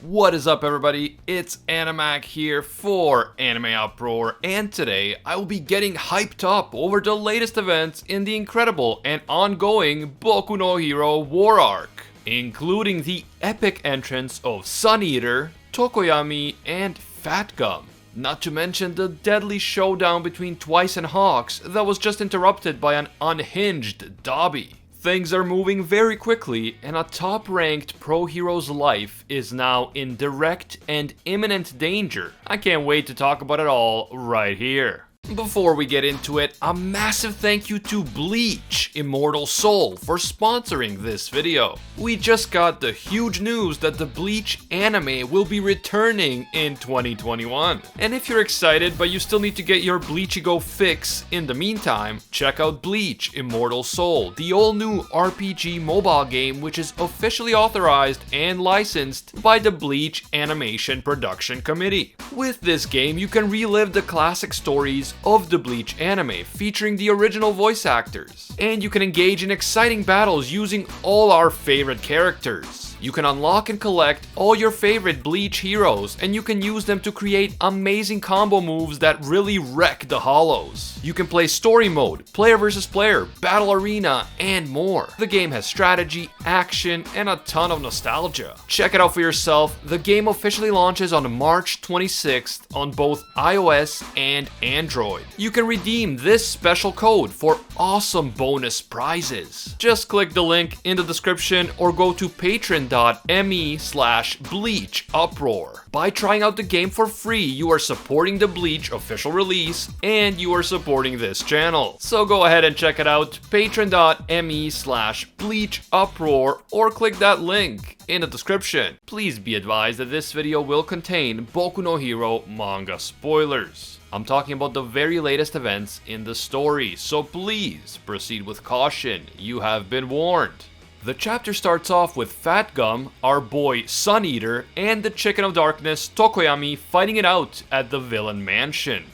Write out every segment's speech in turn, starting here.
What is up, everybody? It's Animac here for AnimeUproar, and today I will be getting hyped up over the latest events in the incredible and ongoing Boku no Hero War Arc, including the epic entrance of Suneater, Tokoyami, and Fatgum. Not to mention the deadly showdown between Twice and Hawks that was just interrupted by an unhinged Dabi. Things are moving very quickly, and a top-ranked pro hero's life is now in direct and imminent danger. I can't wait to talk about it all right here. Before we get into it, a massive thank you to Bleach Immortal Soul for sponsoring this video. We just got the huge news that the Bleach anime will be returning in 2021. And if you're excited but you still need to get your Bleachigo fix in the meantime, check out Bleach Immortal Soul, the all-new RPG mobile game which is officially authorized and licensed by the Bleach Animation Production Committee. With this game, you can relive the classic stories of the Bleach anime featuring the original voice actors, and you can engage in exciting battles using all our favorite characters. You can unlock and collect all your favorite Bleach heroes, and you can use them to create amazing combo moves that really wreck the hollows. You can play story mode, player versus player, battle arena, and more. The game has strategy, action, and a ton of nostalgia. Check it out for yourself. The game officially launches on March 26th on both iOS and Android. You can redeem this special code for awesome bonus prizes. Just click the link in the description or go to patreon.me/BleachUproar. By trying out the game for free, you are supporting the Bleach official release and you are supporting this channel. So go ahead and check it out, patreon.me/BleachUproar, or click that link in the description. Please be advised that this video will contain Boku no Hero manga spoilers. I'm talking about the very latest events in the story, so please proceed with caution. You have been warned. The chapter starts off with Fatgum, our boy Suneater, and the Chicken of Darkness, Tokoyami, fighting it out at the villain mansion.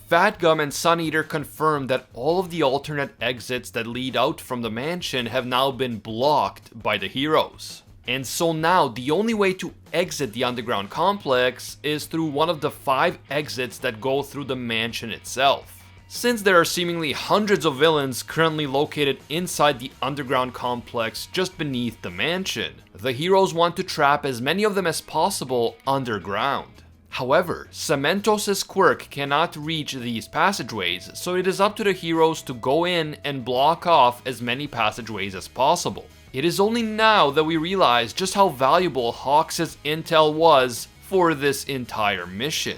Fatgum and Suneater confirm that all of the alternate exits that lead out from the mansion have now been blocked by the heroes. And so now the only way to exit the underground complex is through one of the 5 exits that go through the mansion itself. Since there are seemingly hundreds of villains currently located inside the underground complex just beneath the mansion, the heroes want to trap as many of them as possible underground. However, Cementos' quirk cannot reach these passageways, so it is up to the heroes to go in and block off as many passageways as possible. It is only now that we realize just how valuable Hawks' intel was for this entire mission.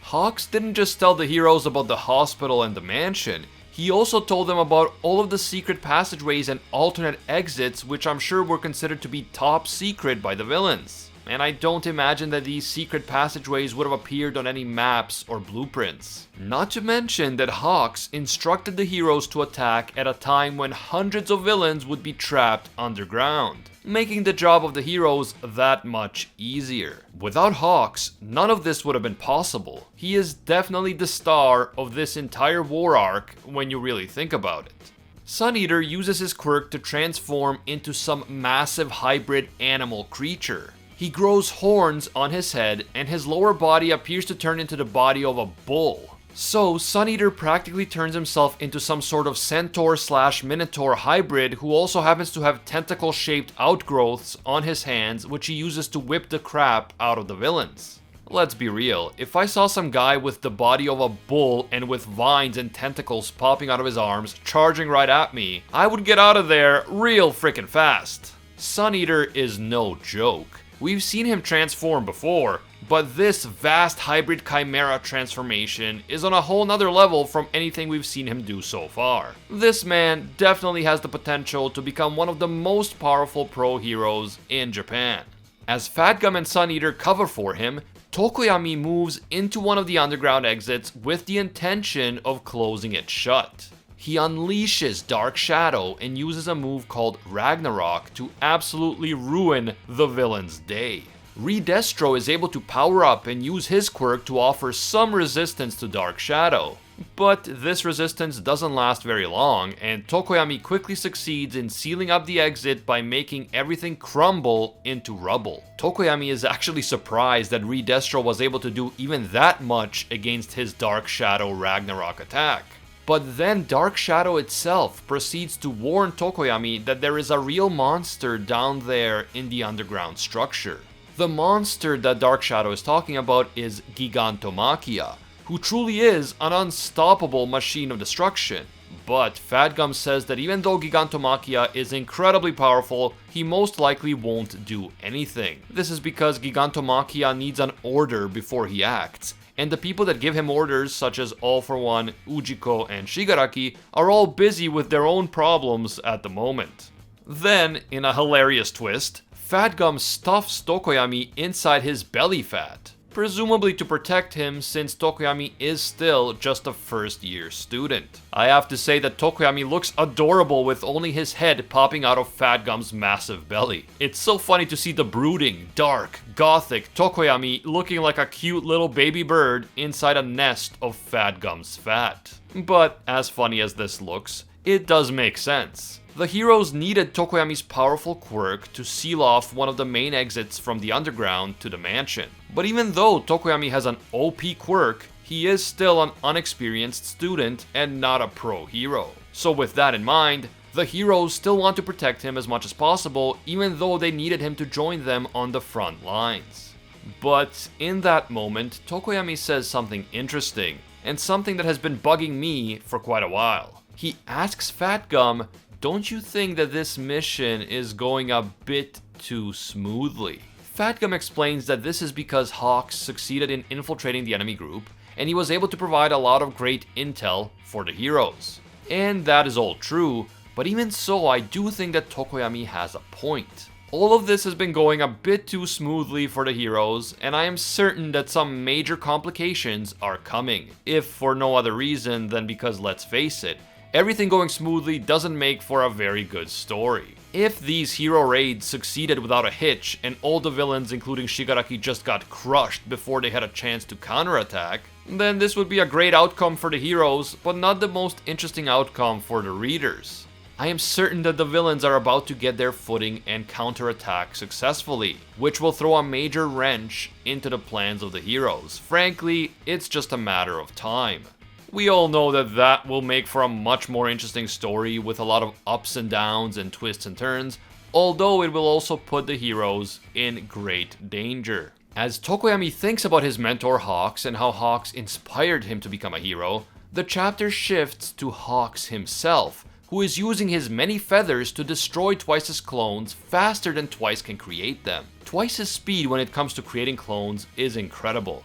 Hawks didn't just tell the heroes about the hospital and the mansion, he also told them about all of the secret passageways and alternate exits, which I'm sure were considered to be top secret by the villains. And I don't imagine that these secret passageways would have appeared on any maps or blueprints. Not to mention that Hawks instructed the heroes to attack at a time when hundreds of villains would be trapped underground, making the job of the heroes that much easier. Without Hawks, none of this would have been possible. He is definitely the star of this entire war arc when you really think about it. Suneater uses his quirk to transform into some massive hybrid animal creature. He grows horns on his head, and his lower body appears to turn into the body of a bull. So, Suneater practically turns himself into some sort of centaur/minotaur hybrid who also happens to have tentacle-shaped outgrowths on his hands, which he uses to whip the crap out of the villains. Let's be real, if I saw some guy with the body of a bull and with vines and tentacles popping out of his arms charging right at me, I would get out of there real freaking fast. Suneater is no joke. We've seen him transform before, but this vast hybrid chimera transformation is on a whole nother level from anything we've seen him do so far. This man definitely has the potential to become one of the most powerful pro heroes in Japan. As Fatgum and Suneater cover for him, Tokoyami moves into one of the underground exits with the intention of closing it shut. He unleashes Dark Shadow and uses a move called Ragnarok to absolutely ruin the villain's day. Redestro is able to power up and use his quirk to offer some resistance to Dark Shadow. But this resistance doesn't last very long, and Tokoyami quickly succeeds in sealing up the exit by making everything crumble into rubble. Tokoyami is actually surprised that Redestro was able to do even that much against his Dark Shadow Ragnarok attack. But then Dark Shadow itself proceeds to warn Tokoyami that there is a real monster down there in the underground structure. The monster that Dark Shadow is talking about is Gigantomachia, who truly is an unstoppable machine of destruction. But Fatgum says that even though Gigantomachia is incredibly powerful, he most likely won't do anything. This is because Gigantomachia needs an order before he acts, and the people that give him orders, such as All For One, Ujiko, and Shigaraki, are all busy with their own problems at the moment. Then, in a hilarious twist, Fatgum stuffs Tokoyami inside his belly fat, presumably to protect him since Tokoyami is still just a first-year student. I have to say that Tokoyami looks adorable with only his head popping out of Fatgum's massive belly. It's so funny to see the brooding, dark, gothic Tokoyami looking like a cute little baby bird inside a nest of Fatgum's fat. But as funny as this looks, it does make sense. The heroes needed Tokoyami's powerful quirk to seal off one of the main exits from the underground to the mansion. But even though Tokoyami has an OP quirk, he is still an unexperienced student and not a pro hero. So with that in mind, the heroes still want to protect him as much as possible, even though they needed him to join them on the front lines. But in that moment, Tokoyami says something interesting, and something that has been bugging me for quite a while. He asks Fatgum, "Don't you think that this mission is going a bit too smoothly?" Fatgum explains that this is because Hawks succeeded in infiltrating the enemy group, and he was able to provide a lot of great intel for the heroes. And that is all true, but even so, I do think that Tokoyami has a point. All of this has been going a bit too smoothly for the heroes, and I am certain that some major complications are coming, if for no other reason than because, let's face it, everything going smoothly doesn't make for a very good story. If these hero raids succeeded without a hitch and all the villains including Shigaraki just got crushed before they had a chance to counterattack, then this would be a great outcome for the heroes, but not the most interesting outcome for the readers. I am certain that the villains are about to get their footing and counterattack successfully, which will throw a major wrench into the plans of the heroes. Frankly, it's just a matter of time. We all know that that will make for a much more interesting story with a lot of ups and downs and twists and turns, although it will also put the heroes in great danger. As Tokoyami thinks about his mentor Hawks and how Hawks inspired him to become a hero, the chapter shifts to Hawks himself, who is using his many feathers to destroy Twice's clones faster than Twice can create them. Twice's speed when it comes to creating clones is incredible,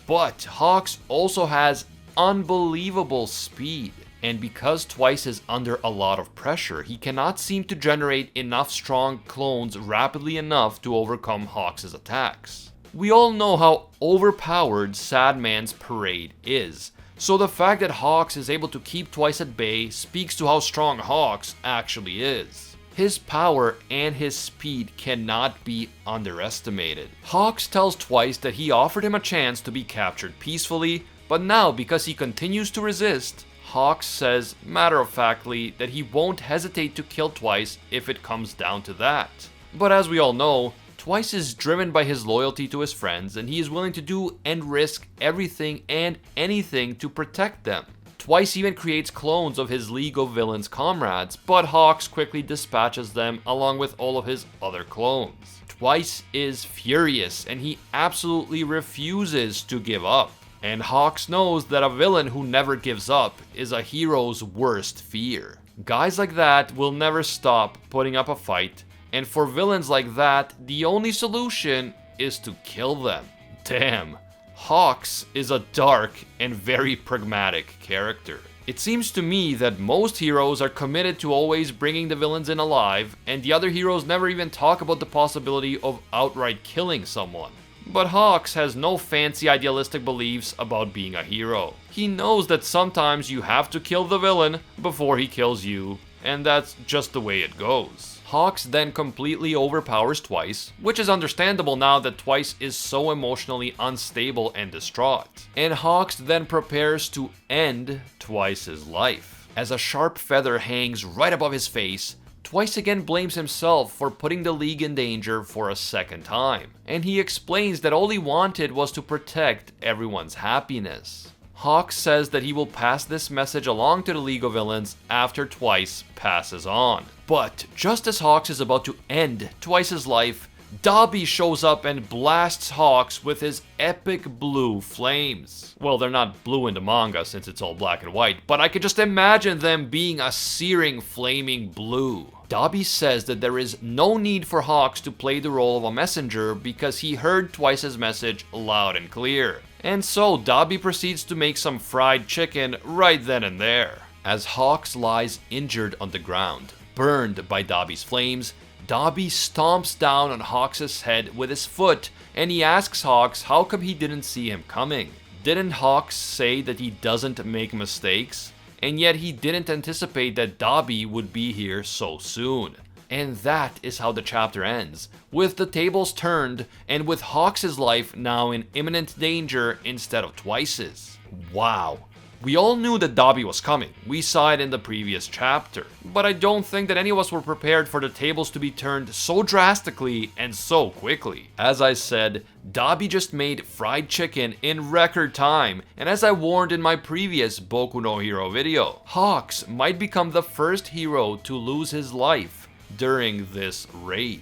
but Hawks also has unbelievable speed, and because Twice is under a lot of pressure, he cannot seem to generate enough strong clones rapidly enough to overcome Hawks' attacks. We all know how overpowered Sadman's parade is, so the fact that Hawks is able to keep Twice at bay speaks to how strong Hawks actually is. His power and his speed cannot be underestimated. Hawks tells Twice that he offered him a chance to be captured peacefully, but now, because he continues to resist, Hawks says matter-of-factly that he won't hesitate to kill Twice if it comes down to that. But as we all know, Twice is driven by his loyalty to his friends, and he is willing to do and risk everything and anything to protect them. Twice even creates clones of his League of Villains comrades, but Hawks quickly dispatches them along with all of his other clones. Twice is furious, and he absolutely refuses to give up. And Hawks knows that a villain who never gives up is a hero's worst fear. Guys like that will never stop putting up a fight, and for villains like that, the only solution is to kill them. Damn, Hawks is a dark and very pragmatic character. It seems to me that most heroes are committed to always bringing the villains in alive, and the other heroes never even talk about the possibility of outright killing someone. But Hawks has no fancy idealistic beliefs about being a hero. He knows that sometimes you have to kill the villain before he kills you, and that's just the way it goes. Hawks then completely overpowers Twice, which is understandable now that Twice is so emotionally unstable and distraught. And Hawks then prepares to end Twice's life. As a sharp feather hangs right above his face, Twice again blames himself for putting the League in danger for a second time, and he explains that all he wanted was to protect everyone's happiness. Hawks says that he will pass this message along to the League of Villains after Twice passes on. But just as Hawks is about to end Twice's life, Dabi shows up and blasts Hawks with his epic blue flames. Well, they're not blue in the manga since it's all black and white, but I could just imagine them being a searing, flaming blue. Dabi says that there is no need for Hawks to play the role of a messenger because he heard Twice's message loud and clear. And so Dabi proceeds to make some fried chicken right then and there. As Hawks lies injured on the ground, burned by Dabi's flames, Dabi stomps down on Hawks' head with his foot, and he asks Hawks how come he didn't see him coming. Didn't Hawks say that he doesn't make mistakes? And yet he didn't anticipate that Dabi would be here so soon. And that is how the chapter ends, with the tables turned and with Hawks' life now in imminent danger instead of Twice's. Wow. We all knew that Dabi was coming, we saw it in the previous chapter, but I don't think that any of us were prepared for the tables to be turned so drastically and so quickly. As I said, Dabi just made fried chicken in record time, and as I warned in my previous Boku no Hero video, Hawks might become the first hero to lose his life during this raid.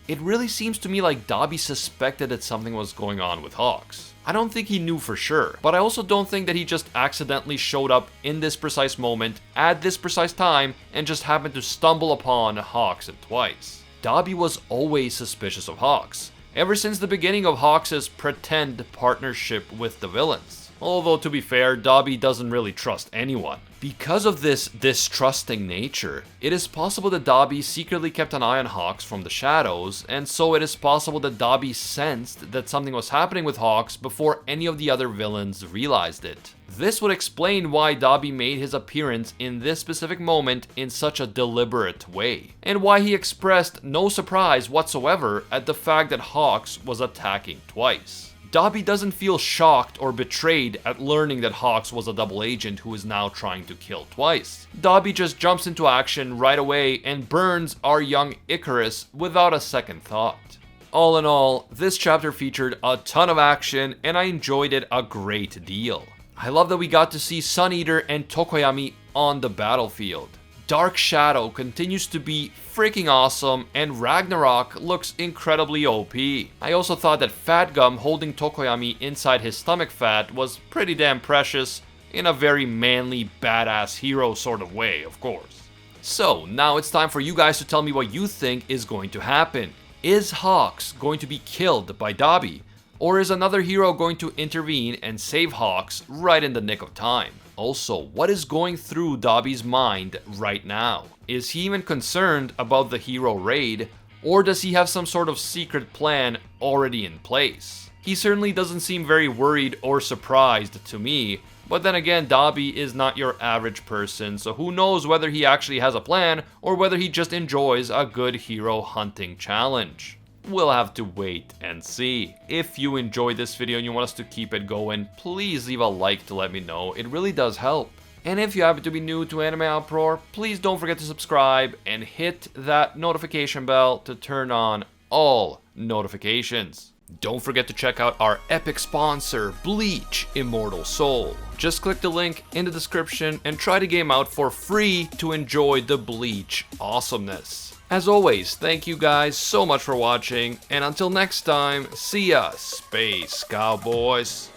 It really seems to me like Dabi suspected that something was going on with Hawks. I don't think he knew for sure, but I also don't think that he just accidentally showed up in this precise moment, at this precise time, and just happened to stumble upon Hawks and Twice. Dabi was always suspicious of Hawks, ever since the beginning of Hawks' pretend partnership with the villains. Although to be fair, Dabi doesn't really trust anyone. Because of this distrusting nature, it is possible that Dabi secretly kept an eye on Hawks from the shadows, and so it is possible that Dabi sensed that something was happening with Hawks before any of the other villains realized it. This would explain why Dabi made his appearance in this specific moment in such a deliberate way, and why he expressed no surprise whatsoever at the fact that Hawks was attacking Twice. Dabi doesn't feel shocked or betrayed at learning that Hawks was a double agent who is now trying to kill Twice. Dabi just jumps into action right away and burns our young Icarus without a second thought. All in all, this chapter featured a ton of action and I enjoyed it a great deal. I love that we got to see Suneater and Tokoyami on the battlefield. Dark Shadow continues to be freaking awesome, and Ragnarok looks incredibly OP. I also thought that Fatgum holding Tokoyami inside his stomach fat was pretty damn precious, in a very manly, badass hero sort of way, of course. So, now it's time for you guys to tell me what you think is going to happen. Is Hawks going to be killed by Dabi? Or is another hero going to intervene and save Hawks right in the nick of time? Also, what is going through Dabi's mind right now? Is he even concerned about the hero raid, or does he have some sort of secret plan already in place? He certainly doesn't seem very worried or surprised to me, but then again, Dabi is not your average person, so who knows whether he actually has a plan or whether he just enjoys a good hero hunting challenge. We'll have to wait and see. If you enjoyed this video and you want us to keep it going, please leave a like to let me know. It really does help. And if you happen to be new to AnimeUproar, please don't forget to subscribe and hit that notification bell to turn on all notifications. Don't forget to check out our epic sponsor, Bleach Immortal Soul. Just click the link in the description and try the game out for free to enjoy the Bleach awesomeness. As always, thank you guys so much for watching, and until next time, see ya, Space Cowboys.